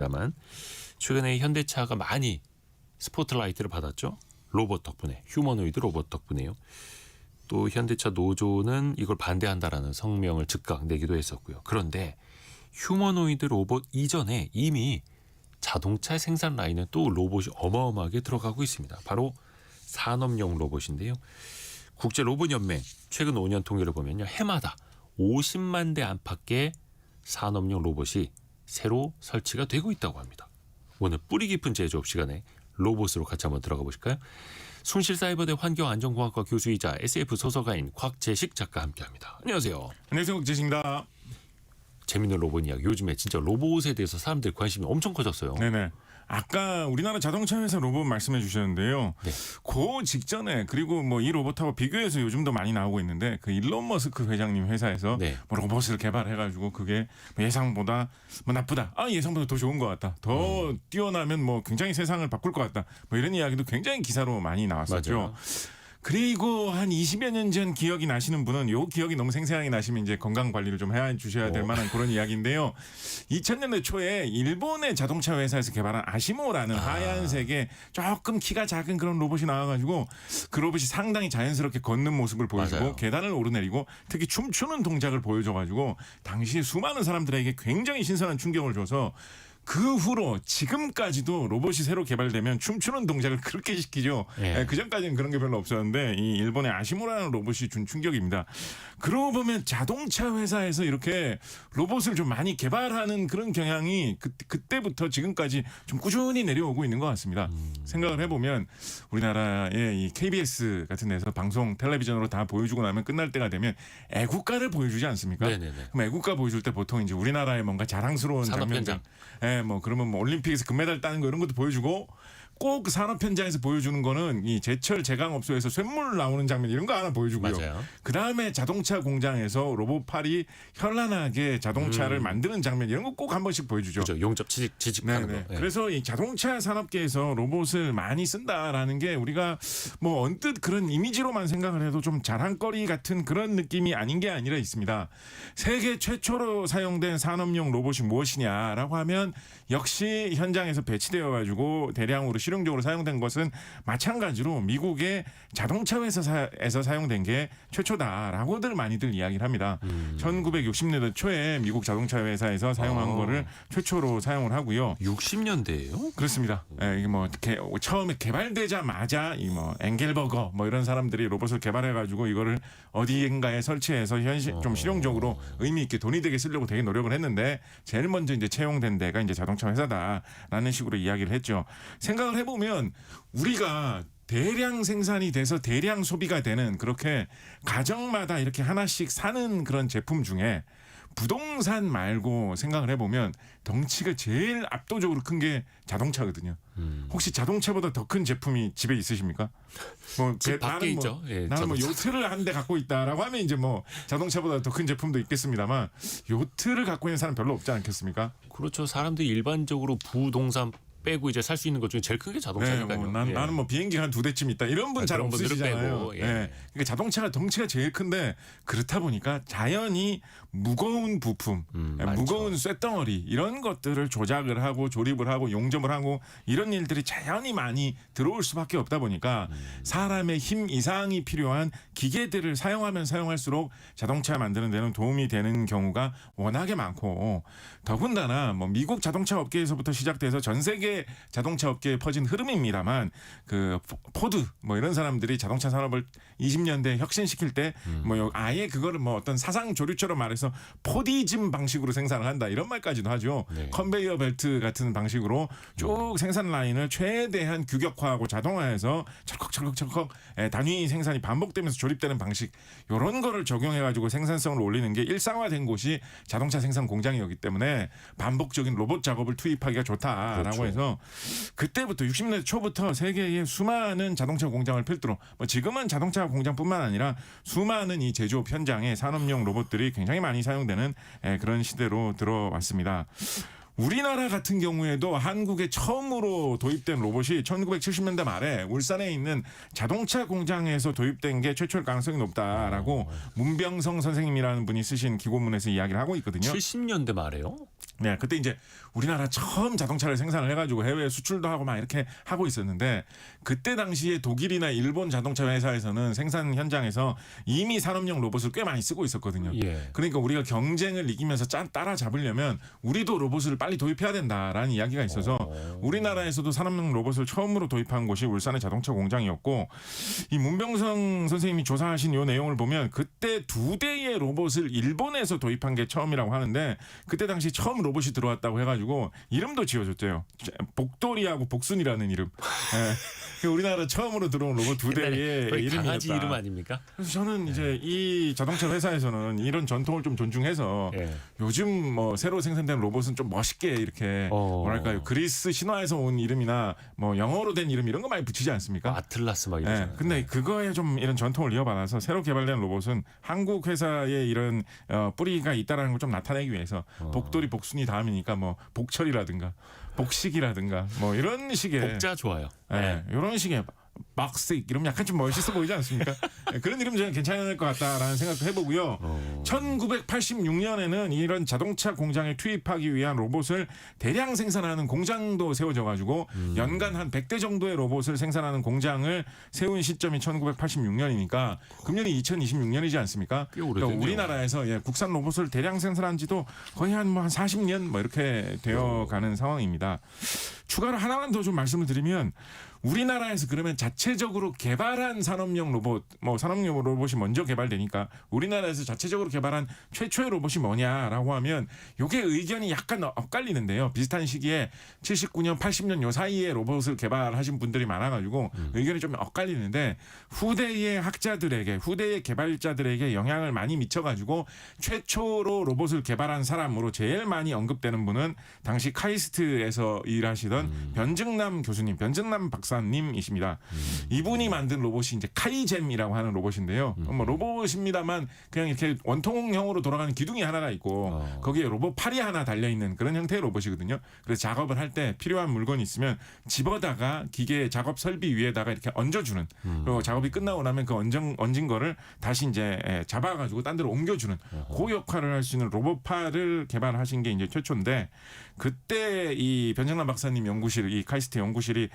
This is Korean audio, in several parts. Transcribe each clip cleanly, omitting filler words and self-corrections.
다만 최근에 현대차가 많이 스포트라이트를 받았죠. 로봇 덕분에, 휴머노이드 로봇 덕분에요. 또 현대차 노조는 이걸 반대한다라는 성명을 즉각 내기도 했었고요. 그런데 휴머노이드 로봇 이전에 이미 자동차 생산 라인에 또 로봇이 어마어마하게 들어가고 있습니다. 바로 산업용 로봇인데요. 국제로봇연맹 최근 5년 통계를 보면요. 해마다 50만 대 안팎의 산업용 로봇이 새로 설치가 되고 있다고 합니다. 오늘 뿌리 깊은 제조업 시간에 로봇으로 같이 한번 들어가 보실까요? 순실사이버대 환경안전공학과 교수이자 SF 소설가인 곽재식 작가 함께합니다. 안녕하세요. 안녕하세요. 곽재식입니다. 재밌는 로봇 이야기. 요즘에 진짜 로봇에 대해서 사람들 관심이 엄청 커졌어요. 네네. 아까 우리나라 자동차 회사 로봇 말씀해 주셨는데요. 네. 그 직전에 그리고 뭐 이 로봇하고 비교해서 요즘도 많이 나오고 있는데 그 일론 머스크 회장님 회사에서 네. 뭐 로봇을 개발해가지고 그게 뭐 예상보다 뭐 나쁘다. 예상보다 더 좋은 것 같다. 더 뛰어나면 뭐 굉장히 세상을 바꿀 것 같다. 뭐 이런 이야기도 굉장히 기사로 많이 나왔었죠. 맞아요. 그리고 한 20여 년 전 기억이 나시는 분은 요 기억이 너무 생생하게 나시면 이제 건강 관리를 좀 해 주셔야 될 만한 그런 이야기인데요. 2000년대 초에 일본의 자동차 회사에서 개발한 아시모라는 하얀색의 조금 키가 작은 그런 로봇이 나와가지고 그 로봇이 상당히 자연스럽게 걷는 모습을 보여주고 맞아요. 계단을 오르내리고 특히 춤추는 동작을 보여줘가지고 당시 수많은 사람들에게 굉장히 신선한 충격을 줘서 그 후로 지금까지도 로봇이 새로 개발되면 춤추는 동작을 그렇게 시키죠. 예. 그 전까지는 그런 게 별로 없었는데 이 일본의 아시모라는 로봇이 준 충격입니다. 그러고 보면 자동차 회사에서 이렇게 로봇을 좀 많이 개발하는 그런 경향이 그때부터 지금까지 좀 꾸준히 내려오고 있는 것 같습니다. 생각을 해보면 우리나라의 이 KBS 같은 데서 방송 텔레비전으로 다 보여주고 나면 끝날 때가 되면 애국가를 보여주지 않습니까? 네네네. 그럼 애국가 보여줄 때 보통 이제 우리나라의 뭔가 자랑스러운 산업 장면들, 뭐 그러면 뭐 올림픽에서 금메달 따는 거 이런 것도 보여주고 꼭 그 산업 현장에서 보여주는 거는 이 제철 제강업소에서 쇳물 나오는 장면 이런 거 하나 보여주고요. 맞아요. 그 다음에 자동차 공장에서 로봇팔이 현란하게 자동차를 만드는 장면 이런 거 꼭 한 번씩 보여주죠. 그렇죠. 용접 취직하는 네네. 거. 예. 그래서 이 자동차 산업계에서 로봇을 많이 쓴다라는 게 우리가 뭐 언뜻 그런 이미지로만 생각을 해도 좀 자랑거리 같은 그런 느낌이 아닌 게 아니라 있습니다. 세계 최초로 사용된 산업용 로봇이 무엇이냐라고 하면 역시 현장에서 배치되어 가지고 대량으로 실용적으로 사용된 것은 마찬가지로 미국의 자동차 회사에서 사용된 게 최초다라고들 많이들 이야기를 합니다. 1960년대 초에 미국 자동차 회사에서 사용한 거를 최초로 사용을 하고요. 60년대예요? 그렇습니다. 이게 뭐 처음에 개발되자마자 이 뭐 엥겔버거 뭐 이런 사람들이 로봇을 개발해가지고 이거를 어디인가에 설치해서 좀 실용적으로 의미 있게 돈이 되게 쓰려고 되게 노력을 했는데 제일 먼저 이제 채용된 데가 이제 자동차 회사다라는 식으로 이야기를 했죠. 생각을 해보면 우리가 대량 생산이 돼서 대량 소비가 되는 그렇게 가정마다 이렇게 하나씩 사는 그런 제품 중에 부동산 말고 생각을 해보면 덩치가 제일 압도적으로 큰 게 자동차거든요. 혹시 자동차보다 더 큰 제품이 집에 있으십니까? 뭐 집 밖에 나는 있죠. 예, 나는 뭐 자동차. 요트를 한 대 갖고 있다라고 하면 이제 뭐 자동차보다 더 큰 제품도 있겠습니다만 요트를 갖고 있는 사람 별로 없지 않겠습니까? 그렇죠. 사람들이 일반적으로 부동산 빼고 이제 살 수 있는 것 중에 제일 큰 게 자동차니까요. 예. 나는 뭐 비행기가 한 2대쯤 있다. 이런 분 잘 그런 분들은 없으시잖아요. 빼고, 예. 그러니까 자동차가 덩치가 제일 큰데 그렇다 보니까 자연히 무거운 부품, 많죠. 무거운 쇳덩어리 이런 것들을 조작을 하고 조립을 하고 용접을 하고 이런 일들이 자연히 많이 들어올 수밖에 없다 보니까 사람의 힘 이상이 필요한 기계들을 사용하면 사용할수록 자동차 만드는 데는 도움이 되는 경우가 워낙에 많고 더군다나 뭐 미국 자동차 업계에서부터 시작돼서 전 세계 자동차 업계에 퍼진 흐름입니다만 그 포드 뭐 이런 사람들이 자동차 산업을 20년대 혁신시킬 때 뭐 아예 그거를 뭐 어떤 사상 조류처럼 말해서 포디즘 방식으로 생산을 한다 이런 말까지도 하죠. 네. 컨베이어 벨트 같은 방식으로 쭉 생산 라인을 최대한 규격화하고 자동화해서 철컥철컥철컥 단위 생산이 반복되면서 조립되는 방식 이런 거를 적용해 가지고 생산성을 올리는 게 일상화된 곳이 자동차 생산 공장이었기 때문에 반복적인 로봇 작업을 투입하기가 좋다라고 그렇죠. 해서 그때부터 60년대 초부터 세계의 수많은 자동차 공장을 필두로 뭐 지금은 자동차 공장뿐만 아니라 수많은 이 제조업 현장에 산업용 로봇들이 굉장히 많이 사용되는 그런 시대로 들어왔습니다. 우리나라 같은 경우에도 한국에 처음으로 도입된 로봇이 1970년대 말에 울산에 있는 자동차 공장에서 도입된 게 최초일 가능성이 높다라고 문병성 선생님이라는 분이 쓰신 기고문에서 이야기를 하고 있거든요. 70년대 말에요? 네, 그때 이제 우리나라 처음 자동차를 생산을 해가지고 해외 수출도 하고 막 이렇게 하고 있었는데 그때 당시에 독일이나 일본 자동차 회사에서는 생산 현장에서 이미 산업용 로봇을 꽤 많이 쓰고 있었거든요. 예. 그러니까 우리가 경쟁을 이기면서 따라잡으려면 우리도 로봇을 빨리 도입해야 된다라는 이야기가 있어서 우리나라에서도 산업용 로봇을 처음으로 도입한 곳이 울산의 자동차 공장이었고 이 문병성 선생님이 조사하신 이 내용을 보면 그때 2대의 로봇을 일본에서 도입한 게 처음이라고 하는데 그때 당시 처음 로봇이 들어왔다고 해가지고 이름도 지어줬대요. 복돌이하고 복순이라는 이름. 예. 우리나라 처음으로 들어온 로봇 2대의 거의 이름이었다. 강아지 이름 아닙니까? 그래서 저는 이제 이 자동차 회사에서는 이런 전통을 좀 존중해서 예. 요즘 뭐 새로 생산된 로봇은 좀 멋있게 이렇게 뭐랄까요 그리스 신화에서 온 이름이나 뭐 영어로 된 이름 이런 거 많이 붙이지 않습니까? 아틀라스 막 예. 이러잖아요. 근데 그거에 좀 이런 전통을 이어받아서 새로 개발된 로봇은 한국 회사의 이런 뿌리가 있다라는 걸 좀 나타내기 위해서 복돌이 복순이 다음이니까 뭐 복철이라든가 복식이라든가 뭐 이런 식의 복자 좋아요. 예, 이런 식의 막식 이러면 약간 좀 멋있어 보이지 않습니까? 예, 그런 이름 저는 괜찮을 것 같다라는 생각도 해보고요. 1986년에는 이런 자동차 공장에 투입하기 위한 로봇을 대량 생산하는 공장도 세워져가지고 연간 한 100대 정도의 로봇을 생산하는 공장을 세운 시점이 1986년이니까 금년이 2026년이지 않습니까? 꽤 오래됐네요. 그러니까 우리나라에서 국산 로봇을 대량 생산한 지도 거의 한 40년 뭐 이렇게 되어가는 상황입니다. 추가로 하나만 더 좀 말씀을 드리면 우리나라에서 그러면 자체적으로 개발한 산업용 로봇, 뭐 산업용 로봇이 먼저 개발되니까 우리나라에서 자체적으로 개발한 최초의 로봇이 뭐냐라고 하면 요게 의견이 약간 엇갈리는데요. 비슷한 시기에 79년, 80년 요 사이에 로봇을 개발하신 분들이 많아가지고 의견이 좀 엇갈리는데 후대의 학자들에게, 후대의 개발자들에게 영향을 많이 미쳐가지고 최초로 로봇을 개발한 사람으로 제일 많이 언급되는 분은 당시 카이스트에서 일하시던 변증남 교수님, 변증남 박사님이십니다. 이분이 만든 로봇이 이제 카이잼이라고 하는 로봇인데요. 뭐 로봇입니다만 그냥 이렇게 원통형으로 돌아가는 기둥이 하나가 있고 거기에 로봇 팔이 하나 달려 있는 그런 형태의 로봇이거든요. 그래서 작업을 할 때 필요한 물건이 있으면 집어다가 기계 작업 설비 위에다가 이렇게 얹어주는 그리고 작업이 끝나고 나면 그 얹은 거를 다시 이제 잡아가지고 딴 데로 옮겨주는 그 역할을 할 수 있는 로봇 팔을 개발하신 게 이제 최초인데 그때 이 변정남 박사님 연구실, 이 카이스트 연구실이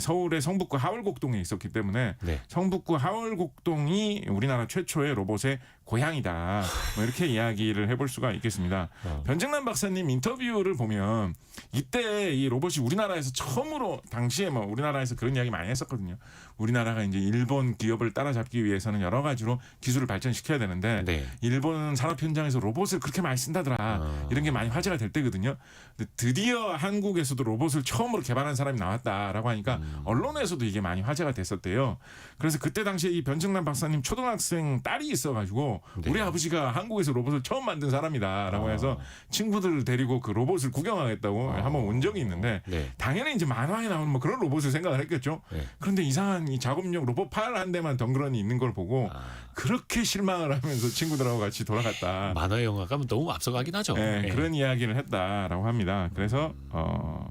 서울의 성북구 하월곡동에 있었기 때문에 네. 성북구 하월곡동이 우리나라 최초의 로봇의 고향이다. 뭐 이렇게 이야기를 해볼 수가 있겠습니다. 변정남 박사님 인터뷰를 보면 이때 이 로봇이 우리나라에서 처음으로 당시에 뭐 우리나라에서 그런 이야기 많이 했었거든요. 우리나라가 이제 일본 기업을 따라잡기 위해서는 여러 가지로 기술을 발전시켜야 되는데 네. 일본 산업 현장에서 로봇을 그렇게 많이 쓴다더라. 이런 게 많이 화제가 될 때거든요. 근데 드디어 한국에서도 로봇을 처음으로 개발한 사람이 나왔다라고 하니까 언론에서도 이게 많이 화제가 됐었대요. 그래서 그때 당시에 이 변증남 박사님 초등학생 딸이 있어가지고 네. 우리 아버지가 한국에서 로봇을 처음 만든 사람이다라고 해서 친구들을 데리고 그 로봇을 구경하겠다고 한번 온 적이 있는데 네. 당연히 이제 만화에 나오는 뭐 그런 로봇을 생각을 했겠죠. 네. 그런데 이상한 이 작업용 로봇 팔 한 대만 덩그러니 있는 걸 보고 그렇게 실망을 하면서 친구들하고 같이 돌아갔다. 만화 영화가 너무 앞서가긴 하죠. 네, 네. 그런 이야기를 했다라고 합니다. 그래서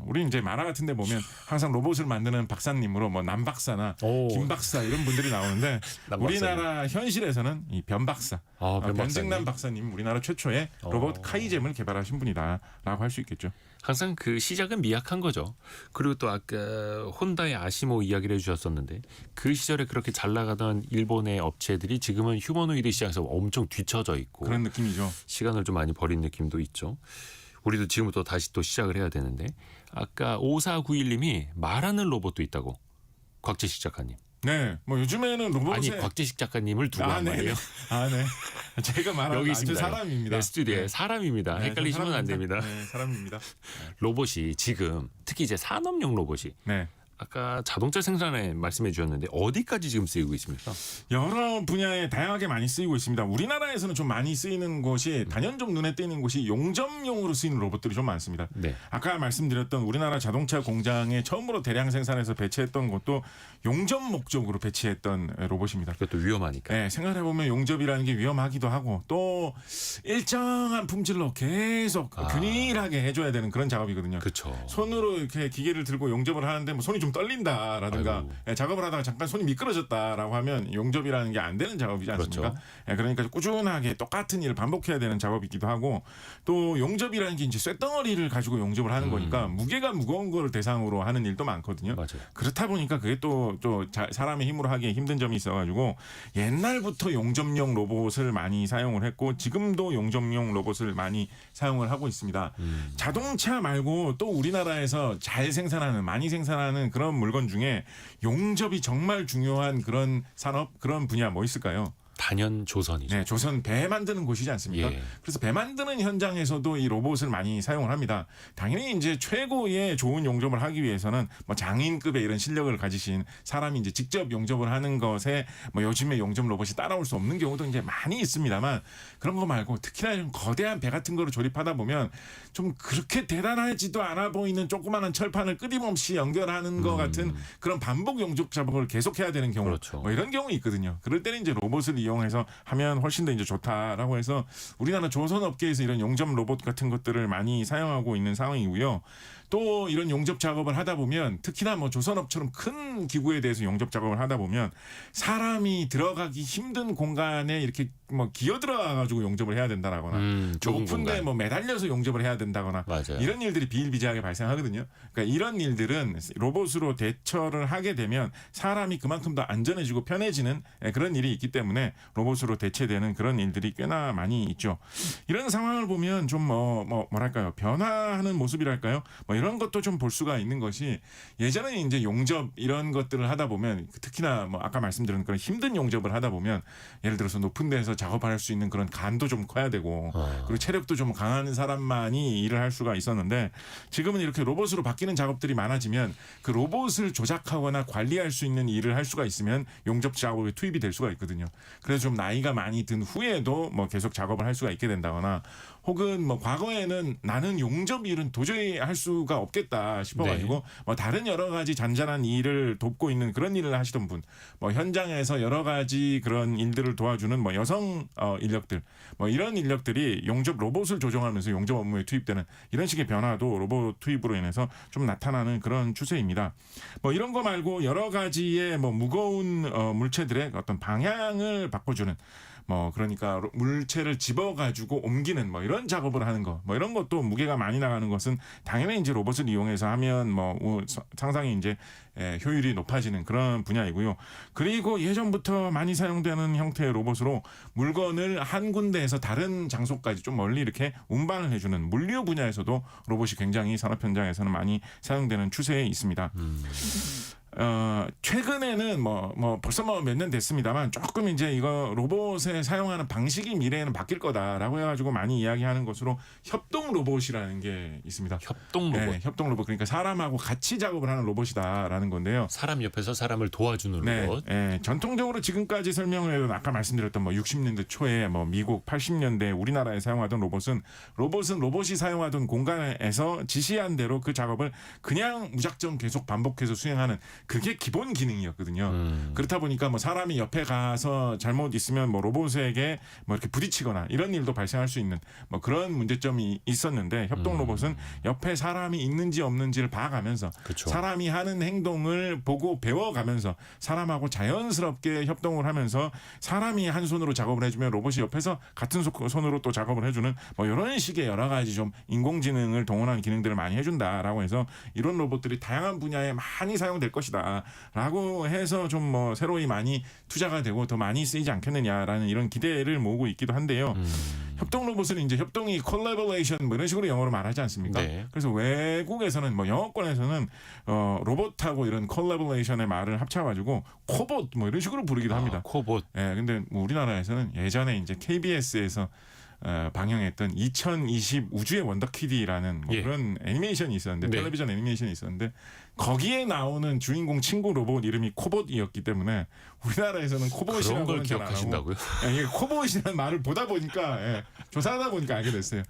우리 이제 만화 같은데 보면 항상 로봇을 만드는 박사님으로 뭐 남 박사나 오. 김 박사 이런 분들이 나오는데 남 우리나라 현실에서는 이 변 박사, 변증남 박사님 우리나라 최초의 로봇 카이잼을 개발하신 분이다라고 할 수 있겠죠. 항상 그 시작은 미약한 거죠. 그리고 또 아까 혼다의 아시모 이야기를 해주셨었는데 그 시절에 그렇게 잘 나가던 일본의 업체들이 지금은 휴머노이드 시장에서 엄청 뒤처져 있고 그런 느낌이죠. 시간을 좀 많이 버린 느낌도 있죠. 우리도 지금부터 다시 또 시작을 해야 되는데 아까 5491님이 말하는 로봇도 있다고. 곽재식 작가님. 네, 뭐 요즘에는 로봇에 아니 곽재식 작가님을 두고 한 말이에요. 네. 제가 말하는 여기 아주 있습니다. 사람입니다. 네, 스튜디오에 네. 사람입니다. 네, 헷갈리시면 안 됩니다. 네, 사람입니다. 로봇이 지금 특히 이제 산업용 로봇이 네. 아까 자동차 생산에 말씀해 주셨는데 어디까지 지금 쓰이고 있습니까? 여러 분야에 다양하게 많이 쓰이고 있습니다. 우리나라에서는 좀 많이 쓰이는 곳이 단연적 눈에 띄는 곳이 용접용으로 쓰이는 로봇들이 좀 많습니다. 네. 아까 말씀드렸던 우리나라 자동차 공장에 처음으로 대량 생산해서 배치했던 것도 용접 목적으로 배치했던 로봇입니다. 그것도 위험하니까. 네, 생각해보면 용접이라는 게 위험하기도 하고 또 일정한 품질로 계속 균일하게 해줘야 되는 그런 작업이거든요. 그렇죠. 손으로 이렇게 기계를 들고 용접을 하는데 뭐 손이 좀 좀 떨린다라든가 아이고. 예, 작업을 하다가 잠깐 손이 미끄러졌다라고 하면 용접이라는 게 안 되는 작업이지 않습니까? 그렇죠. 예, 그러니까 꾸준하게 똑같은 일을 반복해야 되는 작업이기도 하고 또 용접이라는 게 이제 쇳덩어리를 가지고 용접을 하는 거니까 무게가 무거운 거를 대상으로 하는 일도 많거든요. 맞아요. 그렇다 보니까 그게 또 사람의 힘으로 하기에 힘든 점이 있어가지고 옛날부터 용접용 로봇을 많이 사용을 했고 지금도 용접용 로봇을 많이 사용을 하고 있습니다. 자동차 말고 또 우리나라에서 잘 생산하는 많이 생산하는 그런 물건 중에 용접이 정말 중요한 그런 산업 그런 분야 뭐 있을까요? 단연 조선이죠. 네, 조선 배 만드는 곳이지 않습니까? 예. 그래서 배 만드는 현장에서도 이 로봇을 많이 사용을 합니다. 당연히 이제 최고의 좋은 용접을 하기 위해서는 뭐 장인급의 이런 실력을 가지신 사람이 이제 직접 용접을 하는 것에 뭐 요즘에 용접 로봇이 따라올 수 없는 경우도 이제 많이 있습니다만 그런 거 말고 특히나 좀 거대한 배 같은 거를 조립하다 보면 좀 그렇게 대단하지도 않아 보이는 조그마한 철판을 끊임없이 연결하는 것 같은 그런 반복 용접 작업을 계속해야 되는 경우 그렇죠. 뭐 이런 경우 있거든요. 그럴 때는 이제 로봇을 이용해서 하면 훨씬 더 이제 좋다라고 해서 우리나라 조선 업계에서 이런 용접 로봇 같은 것들을 많이 사용하고 있는 상황이고요. 또 이런 용접 작업을 하다 보면 특히나 뭐 조선업처럼 큰 기구에 대해서 용접 작업을 하다 보면 사람이 들어가기 힘든 공간에 이렇게 뭐 기어 들어가 가지고 용접을 해야 된다라거나 좁은 높은데 공간. 뭐 매달려서 용접을 해야 된다거나 맞아요. 이런 일들이 비일비재하게 발생하거든요. 그러니까 이런 일들은 로봇으로 대처를 하게 되면 사람이 그만큼 더 안전해지고 편해지는 그런 일이 있기 때문에 로봇으로 대체되는 그런 일들이 꽤나 많이 있죠. 이런 상황을 보면 좀 뭐랄까요 변화하는 모습이랄까요? 뭐 이런 것도 좀 볼 수가 있는 것이 예전에 이제 용접 이런 것들을 하다 보면 특히나 뭐 아까 말씀드린 그런 힘든 용접을 하다 보면 예를 들어서 높은 데서 작업할 수 있는 그런 간도 좀 커야 되고 그리고 체력도 좀 강한 사람만이 일을 할 수가 있었는데 지금은 이렇게 로봇으로 바뀌는 작업들이 많아지면 그 로봇을 조작하거나 관리할 수 있는 일을 할 수가 있으면 용접 작업에 투입이 될 수가 있거든요. 그래서 좀 나이가 많이 든 후에도 뭐 계속 작업을 할 수가 있게 된다거나 혹은 뭐 과거에는 나는 용접 일은 도저히 할 수가 없겠다 싶어가지고 뭐 다른 여러 가지 잔잔한 일을 돕고 있는 그런 일을 하시던 분, 뭐 현장에서 여러 가지 그런 일들을 도와주는 뭐 여성 인력들, 뭐 이런 인력들이 용접 로봇을 조종하면서 용접 업무에 투입되는 이런 식의 변화도 로봇 투입으로 인해서 좀 나타나는 그런 추세입니다. 뭐 이런 거 말고 여러 가지의 뭐 무거운 물체들의 어떤 방향을 바꿔주는 뭐 그러니까 물체를 집어가지고 옮기는 뭐 이런 작업을 하는 거 뭐 이런 것도 무게가 많이 나가는 것은 당연히 이제 로봇을 이용해서 하면 뭐 상당히 이제 효율이 높아지는 그런 분야이고요. 그리고 예전부터 많이 사용되는 형태의 로봇으로 물건을 한 군데에서 다른 장소까지 좀 멀리 이렇게 운반을 해주는 물류 분야에서도 로봇이 굉장히 산업 현장에서는 많이 사용되는 추세에 있습니다. 최근에는 뭐 벌써 뭐 몇 년 됐습니다만 조금 이제 이거 로봇에 사용하는 방식이 미래에는 바뀔 거다라고 해가지고 많이 이야기하는 것으로 협동 로봇이라는 게 있습니다. 협동 로봇. 네, 협동 로봇 그러니까 사람하고 같이 작업을 하는 로봇이다라는 건데요. 사람 옆에서 사람을 도와주는 로봇. 네, 전통적으로 지금까지 설명을 해도 아까 말씀드렸던 뭐 60년대 초에 뭐 미국 80년대 우리나라에 사용하던 로봇은 로봇이 사용하던 공간에서 지시한 대로 그 작업을 그냥 무작정 계속 반복해서 수행하는 그게 기본 기능이었거든요. 그렇다 보니까 뭐 사람이 옆에 가서 잘못 있으면 뭐 로봇에게 뭐 이렇게 부딪히거나 이런 일도 발생할 수 있는 뭐 그런 문제점이 있었는데 협동 로봇은 옆에 사람이 있는지 없는지를 봐가면서 그쵸. 사람이 하는 행동을 보고 배워가면서 사람하고 자연스럽게 협동을 하면서 사람이 한 손으로 작업을 해주면 로봇이 옆에서 같은 손으로 또 작업을 해주는 뭐 이런 식의 여러 가지 좀 인공지능을 동원한 기능들을 많이 해준다라고 해서 이런 로봇들이 다양한 분야에 많이 사용될 것이다. 라고 해서 좀 뭐 새로이 많이 투자가 되고 더 많이 쓰이지 않겠느냐라는 이런 기대를 모으고 있기도 한데요. 협동 로봇은 이제 협동이 collaboration 뭐 이런 식으로 영어로 말하지 않습니까? 네. 그래서 외국에서는 뭐 영어권에서는 로봇하고 이런 collaboration의 말을 합쳐가지고 코봇 뭐 이런 식으로 부르기도 합니다. 코봇. 예, 근데 뭐 우리나라에서는 예전에 이제 KBS에서 방영했던 2020 우주의 원더키디라는 뭐 예. 그런 애니메이션이 있었는데 네. 텔레비전 애니메이션이 있었는데 거기에 나오는 주인공 친구 로봇 이름이 코봇이었기 때문에 우리나라에서는 그런 코봇이라는 걸 걸 잘 안 하고 기억하신다고요? 이게 코봇이라는 말을 보다 보니까 조사하다 보니까 알게 됐어요.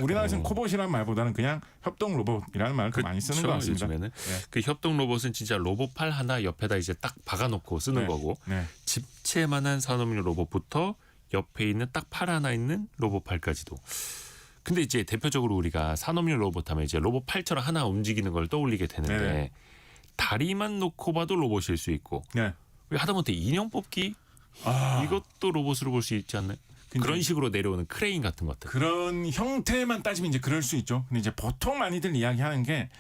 우리나라에서는 코봇이라는 말보다는 그냥 협동 로봇이라는 말을 더 많이 쓰는 것 같습니다. 요즘에는 그 협동 로봇은 진짜 로봇 팔 하나 옆에다 이제 딱 박아놓고 쓰는 거고 네. 집채만한 산업용 로봇부터 옆에 있는 딱 팔 하나 있는 로봇 팔까지도. 근데 이제 대표적으로 우리가 산업용 로봇 하면 이제 로봇 팔처럼 하나 움직이는 걸 떠올리게 되는데 네. 다리만 놓고 봐도 로봇일 수 있고 네. 왜 하다못해 인형 뽑기 이것도 로봇으로 볼 수 있지 않나요? 그런 식으로 내려오는 크레인 같은 것들. 그런 형태만 따지면 이제 그럴 수 있죠. 근데 이제 보통 많이들 이야기하는 게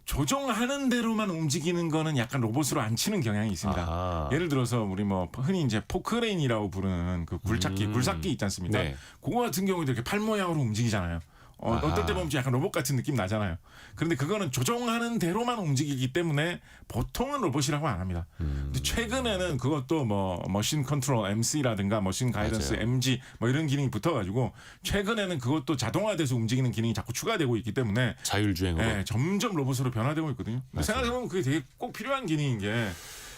조종하는 대로만 움직이는 거는 약간 로봇으로 안 치는 경향이 있습니다. 아하. 예를 들어서 우리 뭐 흔히 이제 포크레인이라고 부르는 그 굴삭기 있지 않습니까? 네. 그거 같은 경우도 이렇게 팔 모양으로 움직이잖아요. 어떨 때 보면 좀 약간 로봇 같은 느낌 나잖아요. 그런데 그거는 조종하는 대로만 움직이기 때문에 보통은 로봇이라고 안 합니다. 근데 최근에는 그것도 뭐 머신 컨트롤 MC라든가 머신 가이던스 맞아요. MG 뭐 이런 기능이 붙어가지고 최근에는 그것도 자동화돼서 움직이는 기능이 자꾸 추가되고 있기 때문에 자율주행으로. 네, 점점 로봇으로 변화되고 있거든요. 근데 생각해보면 그게 되게 꼭 필요한 기능인 게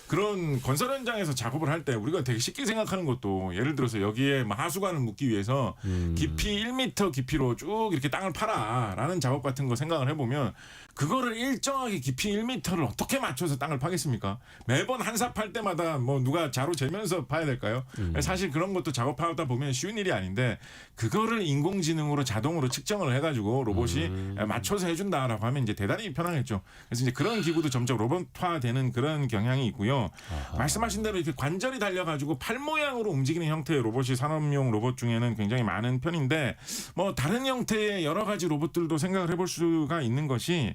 그런 건설 현장에서 작업을 할 때 우리가 되게 쉽게 생각하는 것도 예를 들어서 여기에 뭐 하수관을 묻기 위해서 깊이 1m 깊이로 쭉 이렇게 땅을 파라라는 작업 같은 거 생각을 해보면 그거를 일정하게 깊이 1m를 어떻게 맞춰서 땅을 파겠습니까? 매번 한 삽 팔 때마다 뭐 누가 자로 재면서 파야 될까요? 사실 그런 것도 작업하다 보면 쉬운 일이 아닌데 그거를 인공지능으로 자동으로 측정을 해가지고 로봇이 맞춰서 해준다라고 하면 이제 대단히 편하겠죠. 그래서 이제 그런 기구도 점점 로봇화되는 그런 경향이 있고요. 말씀하신 대로 이렇게 관절이 달려가지고 팔 모양으로 움직이는 형태의 로봇이 산업용 로봇 중에는 굉장히 많은 편인데 뭐 다른 형태의 여러 가지 로봇들도 생각을 해볼 수가 있는 것이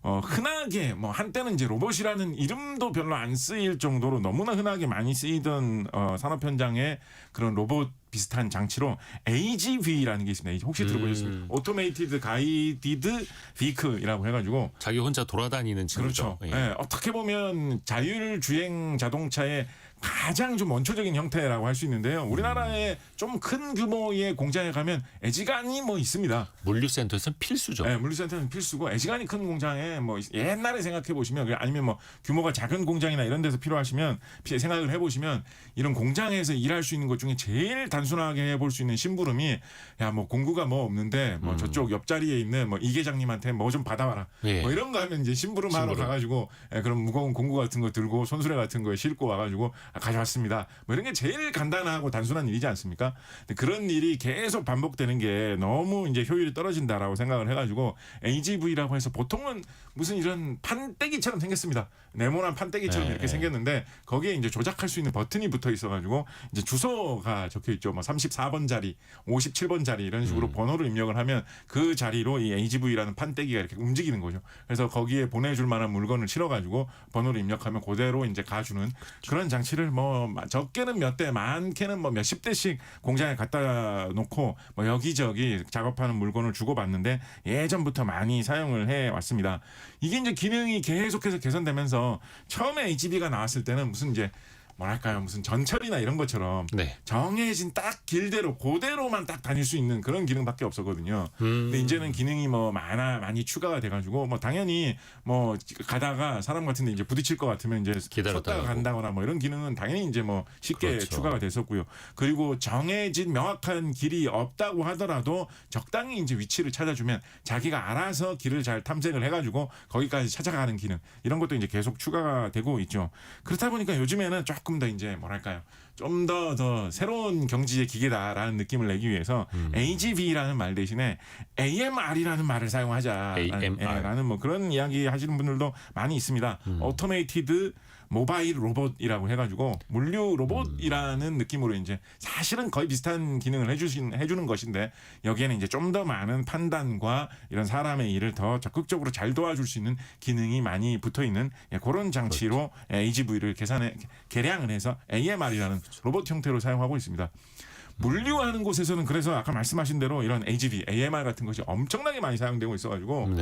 흔하게 뭐 한때는 이제 로봇이라는 이름도 별로 안 쓰일 정도로 너무나 흔하게 많이 쓰이던 산업 현장의 그런 로봇 비슷한 장치로 AGV라는 게 있습니다. 혹시 들어보셨습니까? 오토메이티드 가이디드 비클이라고 해가지고 자기 혼자 돌아다니는 친구죠. 그렇죠. 예, 어떻게 보면 자율주행 자동차의 가장 좀 원초적인 형태라고 할 수 있는데요. 우리나라에 좀 큰 규모의 공장에 가면 애지간히 뭐 있습니다. 물류센터에서는 필수죠. 네, 물류센터는 필수고 애지간히 큰 공장에 뭐 옛날에 생각해 보시면 아니면 뭐 규모가 작은 공장이나 이런 데서 필요하시면 생각을 해보시면 이런 공장에서 일할 수 있는 것 중에 제일 단순하게 해볼 수 있는 심부름이 야 뭐 공구가 뭐 없는데 뭐 저쪽 옆자리에 있는 뭐 이 계장님한테 뭐 좀 받아와라. 예. 뭐 이런 거 하면 이제 심부름하러 가가지고 그런 무거운 공구 같은 거 들고 손수레 같은 거에 싣고 와가지고 가져왔습니다. 뭐 이런 게 제일 간단하고 단순한 일이지 않습니까? 근데 그런 일이 계속 반복되는 게 너무 이제 효율이 떨어진다라고 생각을 해가지고 AGV라고 해서 보통은 무슨 이런 판때기처럼 생겼습니다. 네모난 판때기처럼 이렇게 생겼는데 거기에 이제 조작할 수 있는 버튼이 붙어 있어가지고 이제 주소가 적혀 있죠. 뭐 34번 자리, 57번 자리 이런 식으로 번호를 입력을 하면 그 자리로 이 AGV라는 판때기가 이렇게 움직이는 거죠. 그래서 거기에 보내줄 만한 물건을 실어가지고 번호를 입력하면 그대로 이제 가주는 그런 장치를 뭐 적게는 몇 대, 많게는 뭐 몇십 대씩 공장에 갖다 놓고 뭐 여기저기 작업하는 물건을 주고받는데 예전부터 많이 사용을 해 왔습니다. 이게 이제 기능이 계속해서 개선되면서 처음에 AGV가 나왔을 때는 무슨 이제 뭐랄까요 무슨 전철이나 이런 것처럼 네. 정해진 딱 길대로 그대로만 딱 다닐 수 있는 그런 기능밖에 없었거든요. 근데 이제는 기능이 뭐 많이 추가가 돼가지고 뭐 당연히 뭐 가다가 사람 같은데 이제 부딪힐 것 같으면 이제 섰다가 간다거나 뭐 이런 기능은 당연히 이제 뭐 쉽게 그렇죠. 추가가 됐었고요. 그리고 정해진 명확한 길이 없다고 하더라도 적당히 이제 위치를 찾아주면 자기가 알아서 길을 잘 탐색을 해가지고 거기까지 찾아가는 기능 이런 것도 이제 계속 추가가 되고 있죠. 그렇다 보니까 요즘에는 조금 더 이제 뭐랄까요 좀 더 새로운 경지의 기계다라는 느낌을 내기 위해서 AGV라는 말 대신에 AMR이라는 말을 사용하자라는 뭐 그런 이야기 하시는 분들도 많이 있습니다. 오토메이티드 모바일 로봇이라고 해가지고 물류 로봇이라는 느낌으로 이제 사실은 거의 비슷한 기능을 해주는 것인데 여기에는 이제 좀 더 많은 판단과 이런 사람의 일을 더 적극적으로 잘 도와줄 수 있는 기능이 많이 붙어 있는 그런 장치로 AGV를 개량을 해서 AMR이라는 로봇 형태로 사용하고 있습니다. 물류하는 곳에서는 그래서 아까 말씀하신 대로 이런 AGV, AMR 같은 것이 엄청나게 많이 사용되고 있어가지고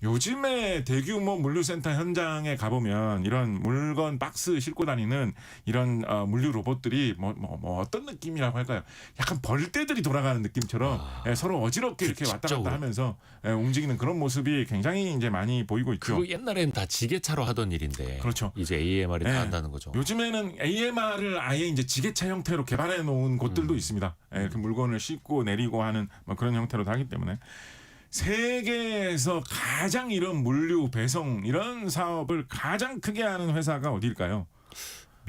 요즘에 대규모 물류센터 현장에 가보면 이런 물건 박스 싣고 다니는 이런 물류 로봇들이 뭐 어떤 느낌이라고 할까요? 약간 벌떼들이 돌아가는 느낌처럼 서로 어지럽게 이렇게 왔다 갔다 하면서 움직이는 그런 모습이 굉장히 이제 많이 보이고 있죠. 그거 옛날엔 다 지게차로 하던 일인데 그렇죠. 이제 AMR이 다 한다는 거죠. 요즘에는 AMR을 아예 이제 지게차 형태로 개발해 놓은 곳들도 있습니다. 이렇게 물건을 싣고 내리고 하는 뭐 그런 형태로 하기 때문에 세계에서 가장 이런 물류 배송 이런 사업을 가장 크게 하는 회사가 어디일까요?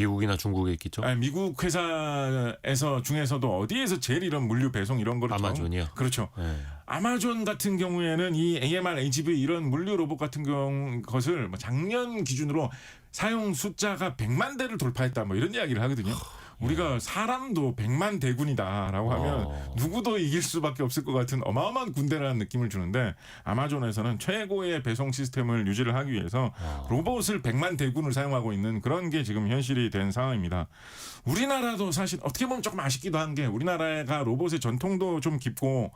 미국이나 중국에 있겠죠. 미국 회사에서 중에서도 어디에서 제일 이런 물류 배송 이런 거를 아마존이요. 그렇죠. 네. 아마존 같은 경우에는 이 AMR, AGV 이런 물류 로봇 같은 것을 뭐 작년 기준으로 사용 숫자가 100만 대를 돌파했다 뭐 이런 이야기를 하거든요. 우리가 사람도 100만 대군이다라고 하면 누구도 이길 수밖에 없을 것 같은 어마어마한 군대라는 느낌을 주는데 아마존에서는 최고의 배송 시스템을 유지를 하기 위해서 로봇을 100만 대군을 사용하고 있는 그런 게 지금 현실이 된 상황입니다. 우리나라도 사실 어떻게 보면 조금 아쉽기도 한 게 우리나라가 로봇의 전통도 좀 깊고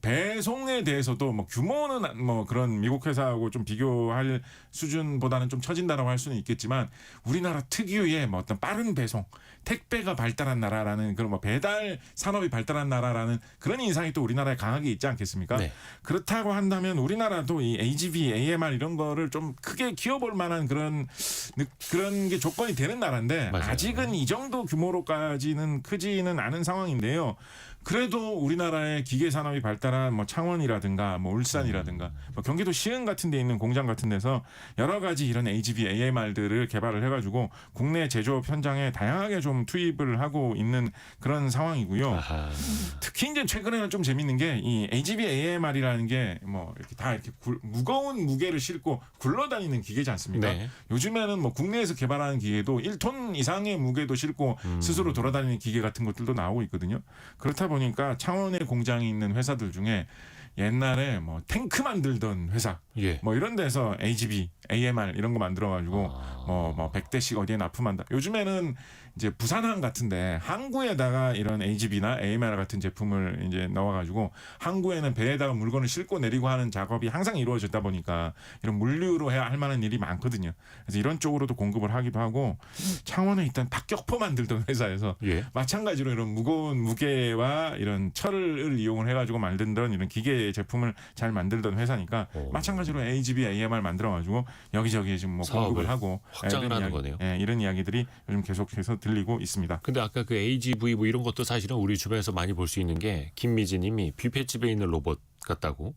배송에 대해서도 뭐 규모는 뭐 그런 미국 회사하고 좀 비교할 수준보다는 좀 처진다라고 할 수는 있겠지만 우리나라 특유의 뭐 어떤 빠른 배송, 택배가 발달한 나라라는 그런 뭐 배달 산업이 발달한 나라라는 그런 인상이 또 우리나라에 강하게 있지 않겠습니까? 네. 그렇다고 한다면 우리나라도 이 AGV, AMR 이런 거를 좀 크게 키워볼 만한 그런 게 조건이 되는 나라인데 맞아요. 아직은 이 정도 규모로까지는 크지는 않은 상황인데요. 그래도 우리나라의 기계 산업이 발달한 뭐 창원이라든가 뭐 울산이라든가 뭐 경기도 시흥 같은 데 있는 공장 같은 데서 여러 가지 이런 AGV, AMR들을 개발을 해가지고 국내 제조업 현장에 다양하게 좀 투입을 하고 있는 그런 상황이고요. 아하. 특히 이제 최근에는 좀 재밌는 게 이 AGV, AMR이라는 게 뭐 이렇게 다 이렇게 무거운 무게를 싣고 굴러다니는 기계지 않습니까? 네. 요즘에는 뭐 국내에서 개발하는 기계도 1톤 이상의 무게도 싣고 스스로 돌아다니는 기계 같은 것들도 나오고 있거든요. 그렇다 보니까 창원에 공장이 있는 회사들 중에 옛날에 뭐 탱크 만들던 회사 예. 뭐 이런 데서 AGV, AMR 이런 거 만들어가지고 뭐 100대씩 어디에 납품한다. 요즘에는 이제 부산항 같은데 항구에다가 이런 AGV나 AMR 같은 제품을 이제 넣어가지고 항구에는 배에다가 물건을 싣고 내리고 하는 작업이 항상 이루어졌다 보니까 이런 물류로 해야 할 만한 일이 많거든요. 그래서 이런 쪽으로도 공급을 하기도 하고 창원에 있던 박격포 만들던 회사에서 예. 마찬가지로 이런 무거운 무게와 이런 철을 이용을 해가지고 만들던 이런 기계 제품을 잘 만들던 회사니까 마찬가지로 AGV, AMR 만들어가지고 여기저기 지금 뭐 공급을 하고 확장을 이런 하는 이야기, 거네요. 이런 이야기들이 요즘 계속해서 들리고 있습니다. 근데 아까 그 AGV 뭐 이런 것도 사실은 우리 주변에서 많이 볼 수 있는 게 김미지님이 뷔페집에 있는 로봇 같다고.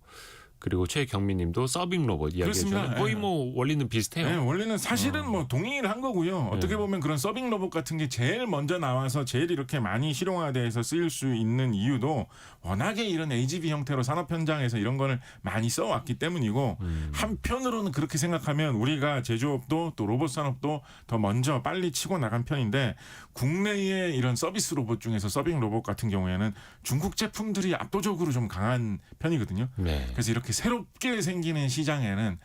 그리고 최경민님도 서빙 로봇 이야기해주셨는데 거의 뭐 원리는 비슷해요. 네, 원래는 사실은 뭐 동일한 거고요. 어떻게 보면 그런 서빙 로봇 같은 게 제일 먼저 나와서 제일 이렇게 많이 실용화돼서 쓰일 수 있는 이유도 워낙에 이런 AGV 형태로 산업 현장에서 이런 거를 많이 써왔기 때문이고 한편으로는 그렇게 생각하면 우리가 제조업도 또 로봇 산업도 더 먼저 빨리 치고 나간 편인데 국내의 이런 서비스 로봇 중에서 서빙 로봇 같은 경우에는 중국 제품들이 압도적으로 좀 강한 편이거든요. 네. 그래서 이렇게 새롭게 생기는 시장은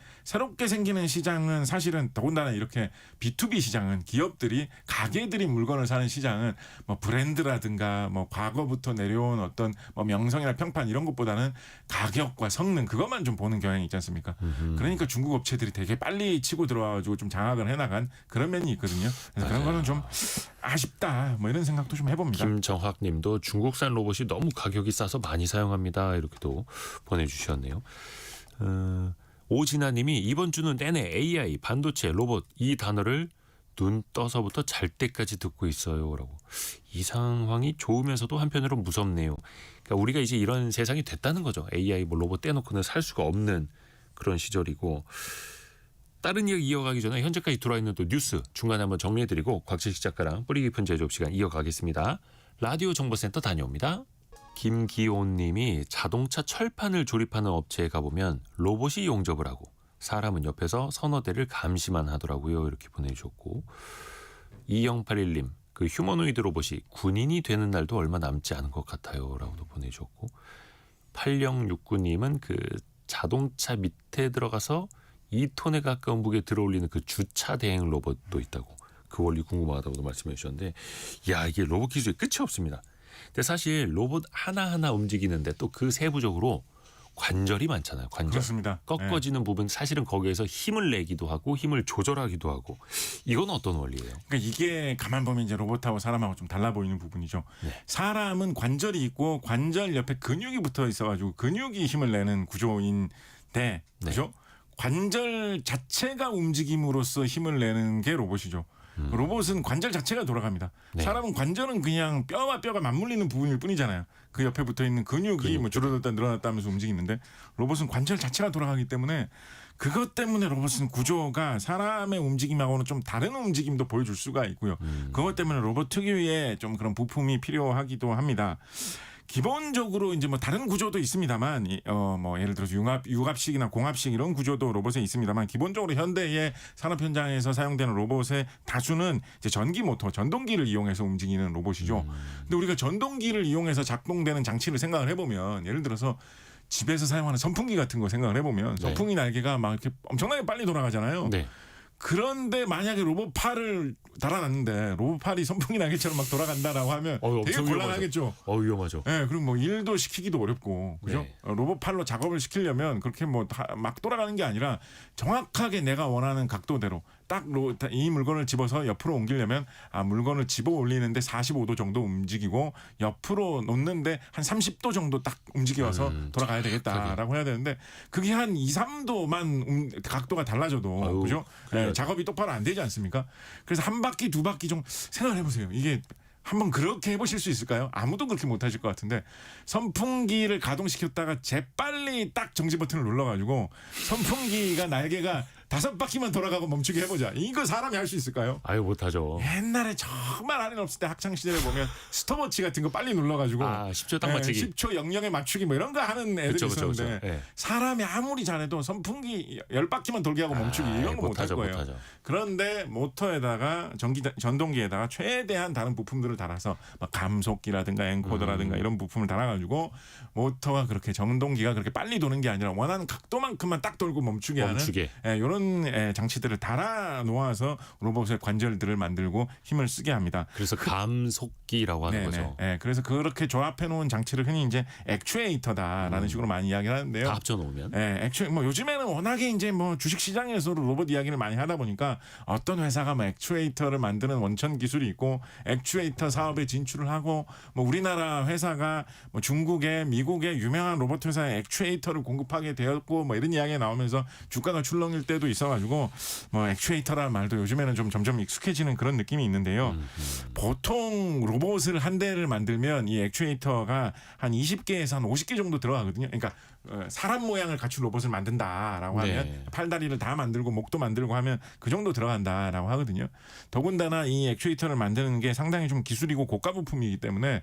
사실은 더군다나 이렇게 B2B 시장은 기업들이 가게들이 물건을 사는 시장은 뭐 브랜드라든가 뭐 과거부터 내려온 어떤 뭐 명성이나 평판 이런 것보다는 가격과 성능 그것만 좀 보는 경향이 있지 않습니까? 그러니까 중국 업체들이 되게 빨리 치고 들어와가지고 좀 장악을 해나간 그런 면이 있거든요. 그래서 그런 거는 좀 아쉽다 뭐 이런 생각도 좀 해봅니다. 김정학님도 중국산 로봇이 너무 가격이 싸서 많이 사용합니다. 이렇게도 보내주셨네요. 오진아님이 이번 주는 내내 AI, 반도체, 로봇 이 단어를 눈 떠서부터 잘 때까지 듣고 있어요라고. 이 상황이 좋으면서도 한편으로 무섭네요. 그러니까 우리가 이제 이런 세상이 됐다는 거죠. AI, 뭐 로봇 떼놓고는 살 수가 없는 그런 시절이고. 다른 이야기 이어가기 전에 현재까지 들어와 있는 또 뉴스 중간에 한번 정리해드리고 곽재식 작가랑 뿌리 깊은 제조업 시간 이어가겠습니다. 라디오 정보센터 다녀옵니다. 김기온님이 자동차 철판을 조립하는 업체에 가보면 로봇이 용접을 하고 사람은 옆에서 서너 대를 감시만 하더라고요. 이렇게 보내주셨고 2081님 그 휴머노이드 로봇이 군인이 되는 날도 얼마 남지 않은 것 같아요. 라고도 보내주셨고 8069님은 그 자동차 밑에 들어가서 2톤에 가까운 무게 들어올리는 그 주차 대행 로봇도 있다고 그 원리 궁금하다고도 말씀해 주셨는데 야 이게 로봇 기술이 끝이 없습니다. 근데 사실 로봇 하나하나 움직이는데 또 그 세부적으로 관절이 많잖아요. 관절. 그렇습니다. 꺾어지는 부분 사실은 거기에서 힘을 내기도 하고 힘을 조절하기도 하고 이건 어떤 원리예요? 그러니까 이게 가만 보면 이제 로봇하고 사람하고 좀 달라 보이는 부분이죠. 네. 사람은 관절이 있고 관절 옆에 근육이 붙어 있어가지고 근육이 힘을 내는 구조인데 그죠? 관절 자체가 움직임으로써 힘을 내는 게 로봇이죠. 로봇은 관절 자체가 돌아갑니다. 네. 사람은 관절은 그냥 뼈와 뼈가 맞물리는 부분일 뿐이잖아요. 그 옆에 붙어 있는 근육이 뭐 줄어들다 늘어났다 하면서 움직이는데 로봇은 관절 자체가 돌아가기 때문에 그것 때문에 로봇은 구조가 사람의 움직임하고는 좀 다른 움직임도 보여줄 수가 있고요. 그것 때문에 로봇 특유의 좀 그런 부품이 필요하기도 합니다. 기본적으로 이제 뭐 다른 구조도 있습니다만, 뭐 예를 들어서 융합식이나 공합식 이런 구조도 로봇에 있습니다만, 기본적으로 현대의 산업 현장에서 사용되는 로봇의 다수는 이제 전기 모터, 전동기를 이용해서 움직이는 로봇이죠. 근데 우리가 전동기를 이용해서 작동되는 장치를 생각을 해보면, 예를 들어서 집에서 사용하는 선풍기 같은 거 생각을 해보면, 네. 선풍기 날개가 막 이렇게 엄청나게 빨리 돌아가잖아요. 네. 그런데 만약에 로봇팔을 달아놨는데 로봇팔이 선풍기 날개처럼 막 돌아간다라고 하면 되게 엄청 곤란하겠죠. 위험하죠. 네, 그리고 뭐 일도 시키기도 어렵고, 그죠? 네. 로봇팔로 작업을 시키려면 그렇게 뭐 막 돌아가는 게 아니라 정확하게 내가 원하는 각도대로 딱 이 물건을 집어서 옆으로 옮기려면 물건을 집어 올리는데 45도 정도 움직이고 옆으로 놓는데 한 30도 정도 딱 움직여서 돌아가야 되겠다라고 해야 되는데 그게 한 2, 3도만 각도가 달라져도 아유, 그죠? 그래야 네, 작업이 똑바로 안 되지 않습니까? 그래서 한 바퀴 두 바퀴 좀 생각을 해보세요. 이게 한번 그렇게 해보실 수 있을까요? 아무도 그렇게 못하실 것 같은데 선풍기를 가동시켰다가 재빨리 딱 정지 버튼을 눌러가지고 선풍기가 날개가 5바퀴만 돌아가고 멈추게 해보자. 이거 사람이 할 수 있을까요? 아유 못하죠. 옛날에 정말 할인 없을 때 학창 시절에 보면 스톱워치 같은 거 빨리 눌러가지고 10초 딱 맞추기. 10초 00에 맞추기 뭐 이런 거 하는 애들이 그쵸, 있었는데 네. 사람이 아무리 잘해도 선풍기 10바퀴만 돌게 하고 멈추기 이런 거 못할 거예요. 못하죠. 그런데 모터에다가 전동기에다가 최대한 다른 부품들을 달아서 막 감속기라든가 엔코더라든가 이런 부품을 달아가지고 모터가 그렇게 전동기가 그렇게 빨리 도는 게 아니라 원하는 각도만큼만 딱 돌고 멈추게 하는 이런 장치들을 달아 놓아서 로봇의 관절들을 만들고 힘을 쓰게 합니다. 그래서 감속기라고 하는 거죠. 네, 그래서 그렇게 조합해 놓은 장치를 흔히 이제 액추에이터다라는 식으로 많이 이야기를 하는데요. 다 합쳐 놓으면. 네, 뭐 요즘에는 워낙에 이제 뭐 주식 시장에서 로봇 이야기를 많이 하다 보니까 어떤 회사가 뭐 액추에이터를 만드는 원천 기술이 있고 액추에이터 사업에 진출을 하고 뭐 우리나라 회사가 뭐 중국에 미국의 유명한 로봇 회사에 액추에이터를 공급하게 되었고 뭐 이런 이야기가 나오면서 주가가 출렁일 때도 있어가지고 뭐 액추에이터라는 말도 요즘에는 좀 점점 익숙해지는 그런 느낌이 있는데요. 보통 로봇을 한 대를 만들면 이 액추에이터가 한 20개에서 한 50개 정도 들어가거든요. 그러니까 사람 모양을 갖춘 로봇을 만든다라고 하면 네. 팔다리를 다 만들고 목도 만들고 하면 그 정도 들어간다라고 하거든요. 더군다나 이 액추에이터를 만드는 게 상당히 좀 기술이고 고가 부품이기 때문에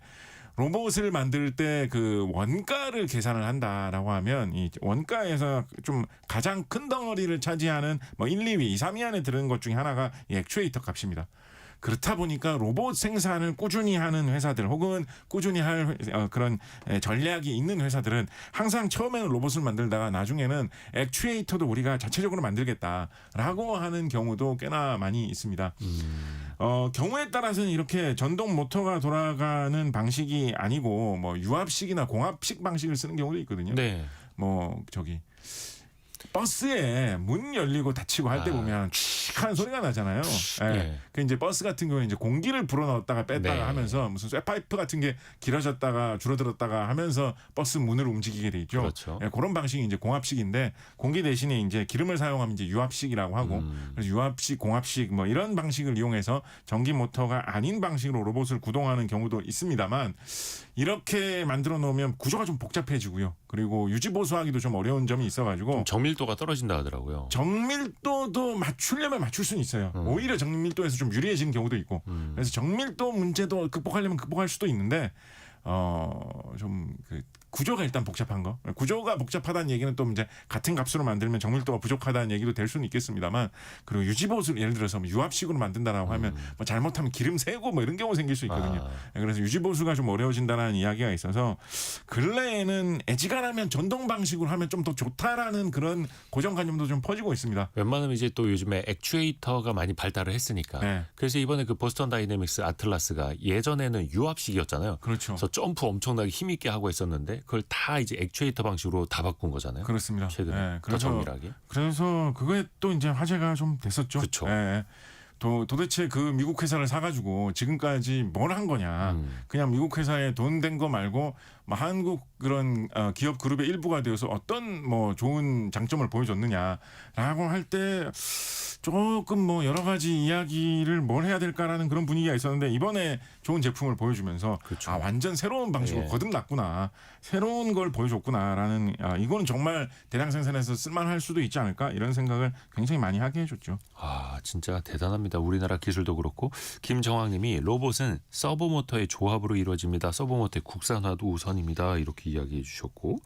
로봇을 만들 때 그 원가를 계산을 한다라고 하면 이 원가에서 좀 가장 큰 덩어리를 차지하는 뭐 1, 2위, 2, 3위 안에 드는 것 중에 하나가 이 액추에이터 값입니다. 그렇다 보니까 로봇 생산을 꾸준히 하는 회사들 혹은 꾸준히 할 그런 전략이 있는 회사들은 항상 처음에는 로봇을 만들다가 나중에는 액추에이터도 우리가 자체적으로 만들겠다라고 하는 경우도 꽤나 많이 있습니다. 경우에 따라서는 이렇게 전동 모터가 돌아가는 방식이 아니고 뭐 유압식이나 공합식 방식을 쓰는 경우도 있거든요. 네. 뭐 저기 버스에 문 열리고 닫히고 할 때 보면 칙한 소리가 나잖아요. 네. 그 이제 버스 같은 경우는 이제 공기를 불어넣었다가 뺐다가 네. 하면서 무슨 쇠파이프 같은 게 길어졌다가 줄어들었다가 하면서 버스 문을 움직이게 돼 있죠. 그렇죠. 그런 방식이 이제 공합식인데 공기 대신에 이제 기름을 사용하면 이제 유압식이라고 하고 그래서 유압식, 공합식 뭐 이런 방식을 이용해서 전기 모터가 아닌 방식으로 로봇을 구동하는 경우도 있습니다만 이렇게 만들어 놓으면 구조가 좀 복잡해지고요. 그리고 유지 보수하기도 좀 어려운 점이 있어가지고 정밀도가 떨어진다 하더라고요. 정밀도도 맞추려면 맞출 수는 있어요. 오히려 정밀도에서 좀 유리해지는 경우도 있고. 그래서 정밀도 문제도 극복하려면 극복할 수도 있는데 좀 그 구조가 일단 복잡한 거. 구조가 복잡하다는 얘기는 또 이제 같은 값으로 만들면 정밀도가 부족하다는 얘기도 될 수는 있겠습니다만 그리고 유지보수를 예를 들어서 뭐 유압식으로 만든다라고 하면 뭐 잘못하면 기름 새고 뭐 이런 경우 생길 수 있거든요. 그래서 유지보수가 좀 어려워진다는 이야기가 있어서 근래에는 애지간하면 전동 방식으로 하면 좀 더 좋다라는 그런 고정관념도 좀 퍼지고 있습니다. 웬만하면 이제 또 요즘에 액추에이터가 많이 발달을 했으니까. 네. 그래서 이번에 그 보스턴 다이내믹스 아틀라스가 예전에는 유압식이었잖아요. 그렇죠. 그래서 점프 엄청나게 힘있게 하고 있었는데 그걸 다 이제 액추에이터 방식으로 다 바꾼 거잖아요. 그렇습니다. 최근에 네, 더 정밀하게. 그래서 그거에 또 이제 화제가 좀 됐었죠. 그쵸. 예. 도대체 그 미국 회사를 사가지고 지금까지 뭘 한 거냐. 그냥 미국 회사에 돈 된 거 말고 뭐 한국 그런 기업 그룹의 일부가 되어서 어떤 뭐 좋은 장점을 보여줬느냐라고 할 때 조금 뭐 여러 가지 이야기를 뭘 해야 될까라는 그런 분위기가 있었는데 이번에 좋은 제품을 보여주면서 그렇죠. 아 완전 새로운 방식으로 예. 거듭났구나, 새로운 걸 보여줬구나라는 이거는 정말 대량 생산해서 쓸만할 수도 있지 않을까 이런 생각을 굉장히 많이 하게 해줬죠. 아, 진짜 대단합니다. 우리나라 기술도 그렇고. 김정황님이 로봇은 서브모터의 조합으로 이루어집니다. 서브모터의 국산화도 우선입니다. 이렇게 이야기해 주셨고.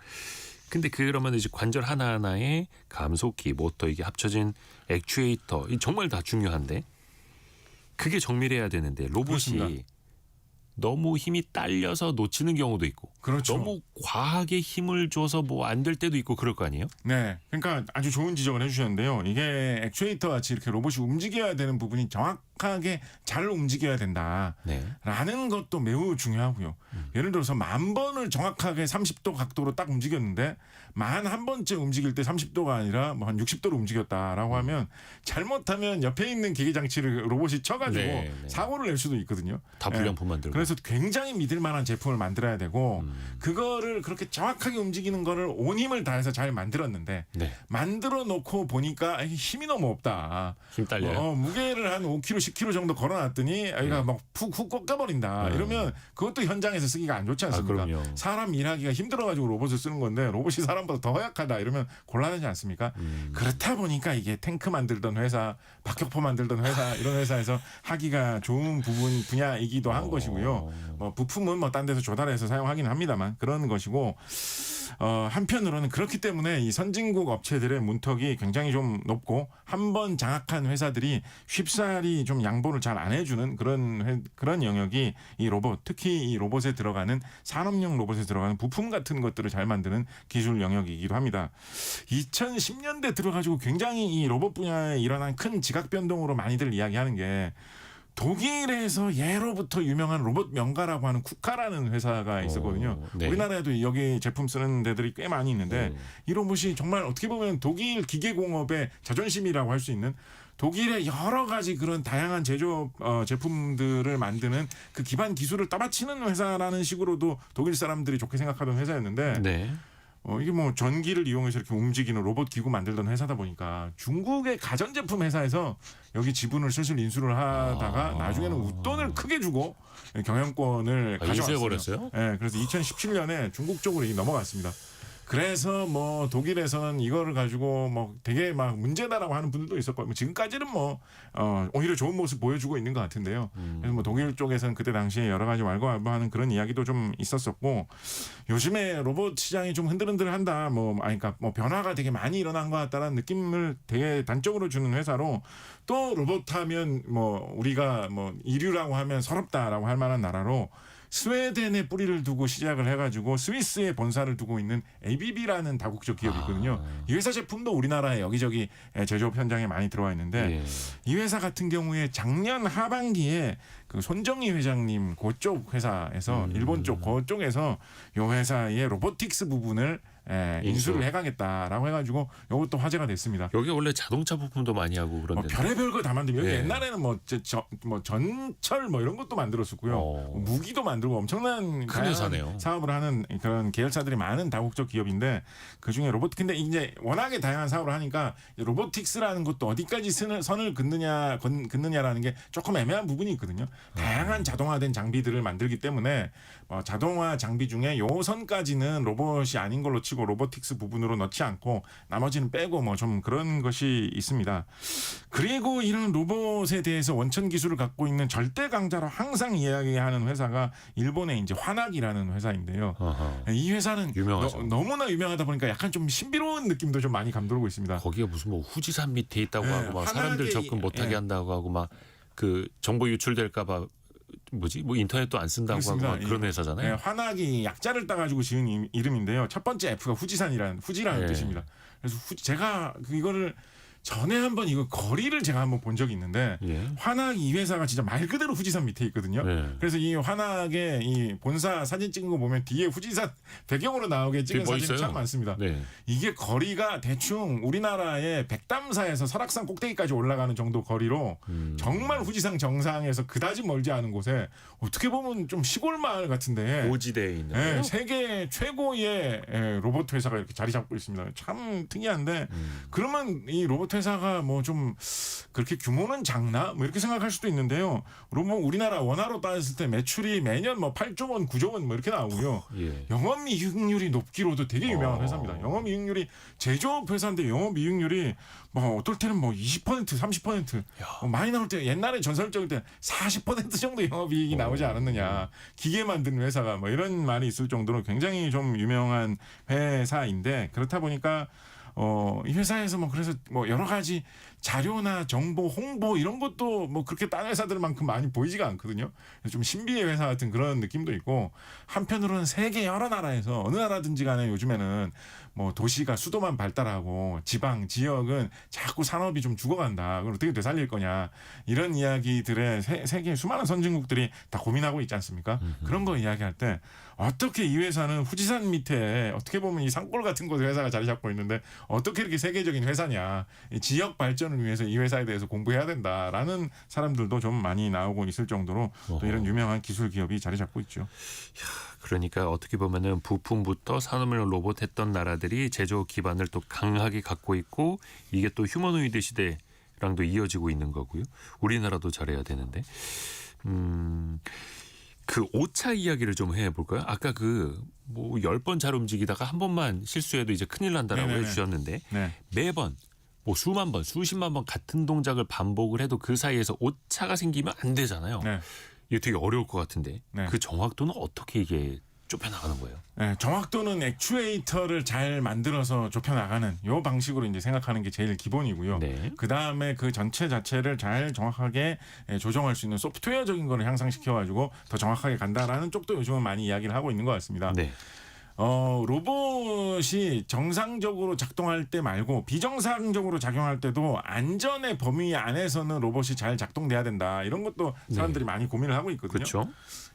근데 그러면 이제 관절 하나하나에 감속기, 모터 이게 합쳐진 액추에이터 이 정말 다 중요한데 그게 정밀해야 되는데 로봇이 그렇습니다. 너무 힘이 딸려서 놓치는 경우도 있고 그렇죠. 너무 과하게 힘을 줘서 뭐 안 될 때도 있고 그럴 거 아니에요? 네, 그러니까 아주 좋은 지적을 해주셨는데요. 이게 액추에이터 같이 이렇게 로봇이 움직여야 되는 부분이 정확하게 잘 움직여야 된다. 네. 라는 것도 매우 중요하고요. 예를 들어서 10,000번을 정확하게 30도 각도로 딱 움직였는데 11번째 움직일 때 30도가 아니라 뭐 한 60도로 움직였다라고 하면 잘못하면 옆에 있는 기계 장치를 로봇이 쳐가지고 네, 네. 사고를 낼 수도 있거든요. 다 불량품 만들고. 그래서 굉장히 믿을 만한 제품을 만들어야 되고 그거를 그렇게 정확하게 움직이는 거를 온 힘을 다해서 잘 만들었는데 네. 만들어 놓고 보니까 힘이 너무 없다. 힘 딸려요. 무게를 한 5kg, 10kg 정도 걸어놨더니 여기가 막 푹 꺾여버린다. 이러면 그것도 현장에서 쓰기가 안 좋지 않습니까? 그럼요. 사람 일하기가 힘들어가지고 로봇을 쓰는 건데 로봇이 사람보다 더 허약하다 이러면 곤란하지 않습니까? 그렇다 보니까 이게 탱크 만들던 회사, 박격포 만들던 회사 이런 회사에서 하기가 좋은 분야이기도 한 것이고요. 뭐 부품은 뭐 딴 데서 조달해서 사용하기는 합니다만 그런 것이고 한편으로는 그렇기 때문에 이 선진국 업체들의 문턱이 굉장히 좀 높고 한 번 장악한 회사들이 쉽사리 좀 양보를 잘 안 해주는 그런 영역이 이 로봇, 특히 이 로봇에 들어가는 산업용 로봇에 들어가는 부품 같은 것들을 잘 만드는 기술 영역이기도 합니다. 2010년대 들어가지고 굉장히 이 로봇 분야에 일어난 큰 지각 변동으로 많이들 이야기하는 게 독일에서 예로부터 유명한 로봇 명가라고 하는 쿠카라는 회사가 있었거든요. 네. 우리나라에도 여기 제품 쓰는 데들이 꽤 많이 있는데 이 로봇이 정말 어떻게 보면 독일 기계공업의 자존심이라고 할 수 있는 독일의 여러 가지 그런 다양한 제조업 제품들을 만드는 그 기반 기술을 떠받치는 회사라는 식으로도 독일 사람들이 좋게 생각하던 회사였는데 네. 이게 뭐 전기를 이용해서 이렇게 움직이는 로봇 기구 만들던 회사다 보니까 중국의 가전제품 회사에서 여기 지분을 슬슬 인수를 하다가 나중에는 웃돈을 크게 주고 경영권을 가져왔어요. 인수해버렸어요? 네, 그래서 2017년에 중국 쪽으로 넘어갔습니다. 그래서 뭐 독일에서는 이거를 가지고 뭐 되게 막 문제다라고 하는 분들도 있었고 뭐 지금까지는 뭐 오히려 좋은 모습 보여주고 있는 것 같은데요. 그래서 뭐 독일 쪽에서는 그때 당시에 여러 가지 왈가왈부하는 그런 이야기도 좀 있었었고 요즘에 로봇 시장이 좀 흔들흔들한다. 그러니까 뭐 변화가 되게 많이 일어난 것 같다는 느낌을 되게 단적으로 주는 회사로 또 로봇하면 뭐 우리가 뭐 이류라고 하면 서럽다라고 할 만한 나라로. 스웨덴에 뿌리를 두고 시작을 해가지고 스위스에 본사를 두고 있는 ABB라는 다국적 기업이 있거든요. 이 회사 제품도 우리나라에 여기저기 제조업 현장에 많이 들어와 있는데 이 회사 같은 경우에 작년 하반기에 그 손정희 회장님 그쪽 회사에서 일본 쪽 그쪽에서 이 회사의 로보틱스 부분을 인수를 해가겠다라고 해가지고 이것도 화제가 됐습니다. 여기 원래 자동차 부품도 많이 하고 그런데 별의별 거 다 만들면 네. 옛날에는 뭐 전철 뭐 이런 것도 만들었었고요. 무기도 만들고 엄청난 큰 회사네요. 사업을 하는 그런 계열사들이 많은 다국적 기업인데 그 중에 근데 이제 워낙에 다양한 사업을 하니까 로보틱스라는 것도 어디까지 선을 긋느냐라는 게 조금 애매한 부분이 있거든요. 다양한 자동화된 장비들을 만들기 때문에 자동화 장비 중에 요 선까지는 로봇이 아닌 걸로 치고 로보틱스 부분으로 넣지 않고 나머지는 빼고 뭐 좀 그런 것이 있습니다. 그리고 이런 로봇에 대해서 원천 기술을 갖고 있는 절대 강자로 항상 이야기하는 회사가 일본의 이제 화낙이라는 회사인데요. 이 회사는 유명하죠. 너무나 유명하다 보니까 약간 좀 신비로운 느낌도 좀 많이 감돌고 있습니다. 거기가 무슨 뭐 후지산 밑에 있다고 네, 하고 막 사람들 화낙에 접근 못하게 한다고 하고 막 그 정보 유출될까봐 뭐 인터넷도 안 쓴다고 그렇습니다. 하고 막 그런 회사잖아요. 화낙이 약자를 따가지고 지은 이름인데요. 첫 번째 F가 후지라는 뜻입니다. 그래서 제가 이거를 전에 한번 이거 거리를 제가 한번 본 적이 있는데 화낙 이 회사가 진짜 말 그대로 후지산 밑에 있거든요. 그래서 이 화낙의 이 본사 사진 찍은 거 보면 뒤에 후지산 배경으로 나오게 찍은 사진이 참 많습니다. 이게 거리가 대충 우리나라의 백담사에서 설악산 꼭대기까지 올라가는 정도 거리로 정말 후지산 정상에서 그다지 멀지 않은 곳에 어떻게 보면 좀 시골 마을 같은데 고지대에 있는 세계 최고의 로봇 회사가 이렇게 자리 잡고 있습니다. 참 특이한데 그러면 이 로봇 로봇 회사가 뭐 좀 그렇게 규모는 작나 뭐 이렇게 생각할 수도 있는데요. 로봇 우리나라 원화로 따졌을 때 매출이 매년 뭐 8조 원, 9조 원 뭐 이렇게 나오고요. 예. 영업이익률이 높기로도 되게 유명한 회사입니다. 영업이익률이 제조업 회사인데 영업이익률이 뭐 어떨 때는 뭐 20%, 30% 많이 나올 때 옛날에 전설적일 때 40% 정도 영업이익이 나오지 않았느냐. 기계 만드는 회사가 뭐 이런 말이 있을 정도로 굉장히 좀 유명한 회사인데 그렇다 보니까 이 회사에서 뭐 그래서 뭐 여러 가지 자료나 정보, 홍보 이런 것도 뭐 그렇게 딴 회사들만큼 많이 보이지가 않거든요. 좀 신비의 회사 같은 그런 느낌도 있고 한편으로는 세계 여러 나라에서 어느 나라든지 간에 요즘에는 뭐 도시가 수도만 발달하고 지방, 지역은 자꾸 산업이 좀 죽어간다. 그걸 어떻게 되살릴 거냐. 이런 이야기들에 세계 수많은 선진국들이 다 고민하고 있지 않습니까? 그런 거 이야기할 때 어떻게 이 회사는 후지산 밑에 어떻게 보면 이 산골 같은 곳에 회사가 자리 잡고 있는데 어떻게 이렇게 세계적인 회사냐. 이 지역 발전을 위해서 이 회사에 대해서 공부해야 된다라는 사람들도 좀 많이 나오고 있을 정도로 또 이런 유명한 기술 기업이 자리 잡고 있죠. 그러니까 어떻게 보면은 부품부터 산업용 로봇 했던 나라들이 제조 기반을 또 강하게 갖고 있고 이게 또 휴머노이드 시대랑도 이어지고 있는 거고요. 우리나라도 잘해야 되는데. 그 오차 이야기를 좀 해볼까요? 아까 뭐 10번 잘 움직이다가 한 번만 실수해도 이제 큰일 난다라고 네네네. 해주셨는데 네. 매번 뭐 수만 번, 수십만 번 같은 동작을 반복을 해도 그 사이에서 오차가 생기면 안 되잖아요. 네. 이게 되게 어려울 것 같은데 네. 그 정확도는 어떻게 이게 좁혀나가는 거예요? 네, 정확도는 액추에이터를 잘 만들어서 좁혀나가는 요 방식으로 이제 생각하는 게 제일 기본이고요. 네. 그 다음에 그 전체 자체를 잘 정확하게 조정할 수 있는 소프트웨어적인 거를 향상시켜가지고 더 정확하게 간다라는 쪽도 요즘은 많이 이야기를 하고 있는 것 같습니다. 네. 로봇이 정상적으로 작동할 때 말고 비정상적으로 작용할 때도 안전의 범위 안에서는 로봇이 잘 작동돼야 된다. 이런 것도 사람들이 많이 고민을 하고 있거든요. 그렇죠.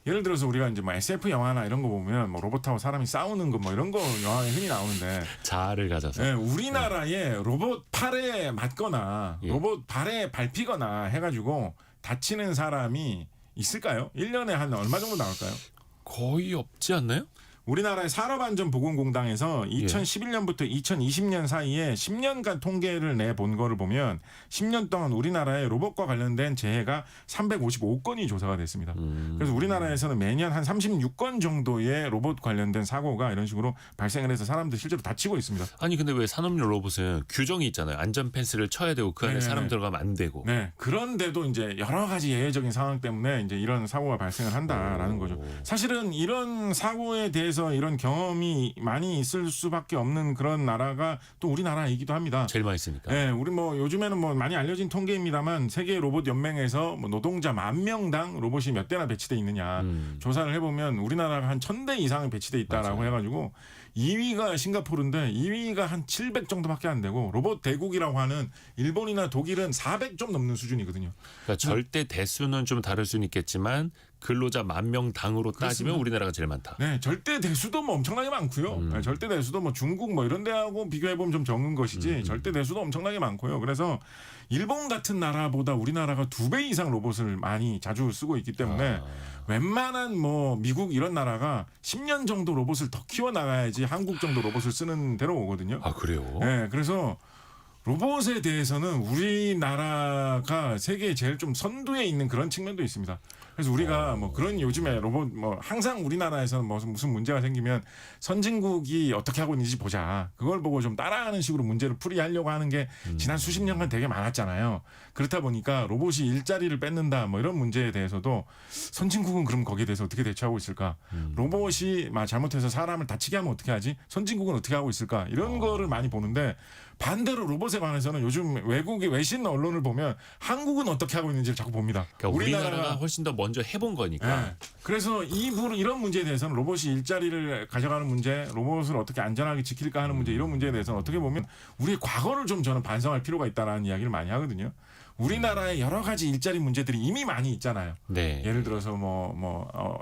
예를 들어서 우리가 이제 뭐 SF 영화나 이런 거 보면 뭐 로봇하고 사람이 싸우는 거 뭐 이런 거 영화에 흔히 나오는데 자아를 가져서. 네, 우리나라에 로봇 팔에 맞거나 예. 로봇 발에 밟히거나 해가지고 다치는 사람이 있을까요? 1년에 한 얼마 정도 나올까요? 거의 없지 않나요? 우리나라의 산업안전보건공단에서 2011년부터 2020년 사이에 10년간 통계를 내본 거를 보면 10년 동안 우리나라의 로봇과 관련된 재해가 355건이 조사가 됐습니다. 그래서 우리나라에서는 매년 한 36건 정도의 로봇 관련된 사고가 이런 식으로 발생을 해서 사람들이 실제로 다치고 있습니다. 아니 근데 왜 산업용 로봇은 규정이 있잖아요. 안전 펜스를 쳐야 되고 그 안에 네네네. 사람 들어가면 안 되고. 네. 그런데도 이제 여러 가지 예외적인 상황 때문에 이제 이런 사고가 발생을 한다라는 거죠. 사실은 이런 사고에 대해서 이런 경험이 많이 있을 수밖에 없는 그런 나라가 또 우리나라이기도 합니다. 제일 많이 쓰니까. 네, 우리 뭐 요즘에는 뭐 많이 알려진 통계입니다만 세계 로봇 연맹에서 뭐 노동자 10,000명당 로봇이 몇 대나 배치돼 있느냐 조사를 해보면 우리나라가 한 1,000대 이상 배치돼 있다라고 맞아요. 해가지고 2위가 싱가포르인데 2위가 한 700 정도밖에 안 되고 로봇 대국이라고 하는 일본이나 독일은 400 좀 넘는 수준이거든요. 그러니까 절대 대수는 좀 다를 수는 있겠지만 근로자 10,000명 당으로 따지면 그렇습니다. 우리나라가 제일 많다. 네, 절대 대수도 뭐 엄청나게 많고요. 네, 절대 대수도 뭐 중국 뭐 이런 데하고 비교해 보면 좀 적은 것이지 절대 대수도 엄청나게 많고요. 그래서 일본 같은 나라보다 우리나라가 2배 이상 로봇을 많이 자주 쓰고 있기 때문에 웬만한 뭐 미국 이런 나라가 10년 정도 로봇을 더 키워 나가야지 한국 정도 로봇을 쓰는 데로 오거든요. 아 그래요? 네, 그래서 로봇에 대해서는 우리나라가 세계에 제일 좀 선두에 있는 그런 측면도 있습니다. 그래서 우리가 뭐 그런 요즘에 로봇 뭐 항상 우리나라에서는 뭐 무슨 문제가 생기면 선진국이 어떻게 하고 있는지 보자. 그걸 보고 좀 따라하는 식으로 문제를 풀이하려고 하는 게 지난 수십 년간 되게 많았잖아요. 그렇다 보니까 로봇이 일자리를 뺏는다 뭐 이런 문제에 대해서도 선진국은 그럼 거기에 대해서 어떻게 대처하고 있을까? 로봇이 잘못해서 사람을 다치게 하면 어떻게 하지? 선진국은 어떻게 하고 있을까? 이런 거를 많이 보는데 반대로 로봇에 관해서는 요즘 외국의 외신 언론을 보면 한국은 어떻게 하고 있는지를 자꾸 봅니다. 그러니까 우리나라가 훨씬 더 먼저 해본 거니까. 네. 그래서 이런 문제에 대해서는 로봇이 일자리를 가져가는 문제, 로봇을 어떻게 안전하게 지킬까 하는 문제, 이런 문제에 대해서는 어떻게 보면 우리의 과거를 좀 저는 반성할 필요가 있다라는 이야기를 많이 하거든요. 우리나라의 여러 가지 일자리 문제들이 이미 많이 있잖아요. 네. 예를 들어서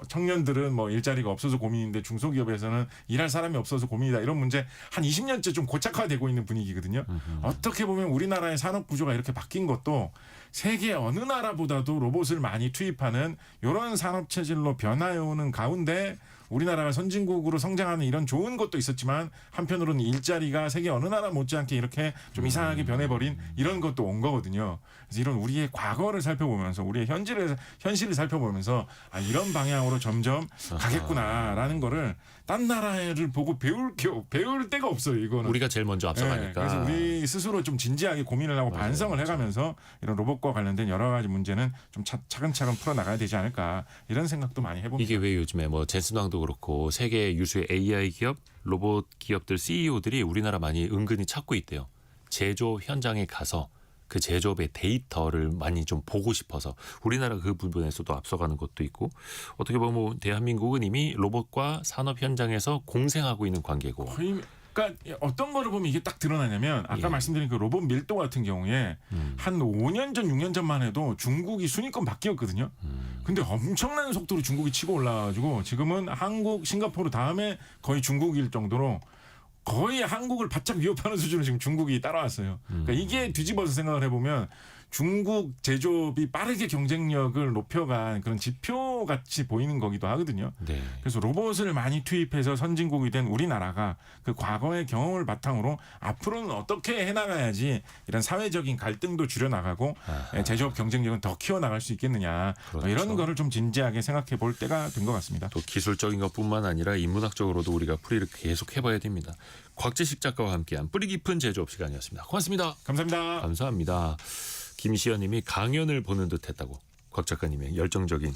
청년들은 뭐 일자리가 없어서 고민인데 중소기업에서는 일할 사람이 없어서 고민이다. 이런 문제 한 20년째 좀 고착화되고 있는 분위기거든요. 어떻게 보면 우리나라의 산업 구조가 이렇게 바뀐 것도 세계 어느 나라보다도 로봇을 많이 투입하는 이런 산업 체질로 변화해 오는 가운데 우리나라가 선진국으로 성장하는 이런 좋은 것도 있었지만 한편으로는 일자리가 세계 어느 나라 못지않게 이렇게 좀 이상하게 변해버린 이런 것도 온 거거든요. 그래서 이런 우리의 과거를 살펴보면서 우리의 현실을 살펴보면서 아, 이런 방향으로 점점 가겠구나라는 거를 딴 나라를 보고 배울 데가 없어요. 이거는. 우리가 제일 먼저 앞서가니까. 네, 그래서 우리 스스로 좀 진지하게 고민을 하고 맞아요, 반성을 맞아요. 해가면서 이런 로봇과 관련된 여러 가지 문제는 좀 차근차근 풀어나가야 되지 않을까 이런 생각도 많이 해봅니다. 이게 왜 요즘에 뭐 젠슨 왕도 그렇고 세계 유수의 AI 기업, 로봇 기업들 CEO들이 우리나라 많이 은근히 찾고 있대요. 제조업 현장에 가서 그 제조업의 데이터를 많이 좀 보고 싶어서 우리나라 그 부분에서도 앞서가는 것도 있고 어떻게 보면 뭐 대한민국은 이미 로봇과 산업 현장에서 공생하고 있는 관계고. 거의 그러니까 어떤 거를 보면 이게 딱 드러나냐면 아까 예. 말씀드린 그 로봇 밀도 같은 경우에 한 5년 전, 6년 전만 해도 중국이 순위권 바뀌었거든요. 근데 엄청난 속도로 중국이 치고 올라가지고 지금은 한국, 싱가포르 다음에 거의 중국일 정도로 거의 한국을 바짝 위협하는 수준으로 지금 중국이 따라왔어요. 그러니까 이게 뒤집어서 생각을 해보면 중국 제조업이 빠르게 경쟁력을 높여간 그런 지표 같이 보이는 거기도 하거든요. 네. 그래서 로봇을 많이 투입해서 선진국이 된 우리나라가 그 과거의 경험을 바탕으로 앞으로는 어떻게 해나가야지 이런 사회적인 갈등도 줄여나가고 제조업 경쟁력은 더 키워나갈 수 있겠느냐. 그렇죠. 이런 거를 좀 진지하게 생각해 볼 때가 된 것 같습니다. 또 기술적인 것뿐만 아니라 인문학적으로도 우리가 풀이를 계속 해봐야 됩니다. 곽재식 작가와 함께한 뿌리 깊은 제조업 시간이었습니다. 고맙습니다. 감사합니다. 감사합니다. 김시연님이 강연을 보는 듯했다고 곽 작가님의 열정적인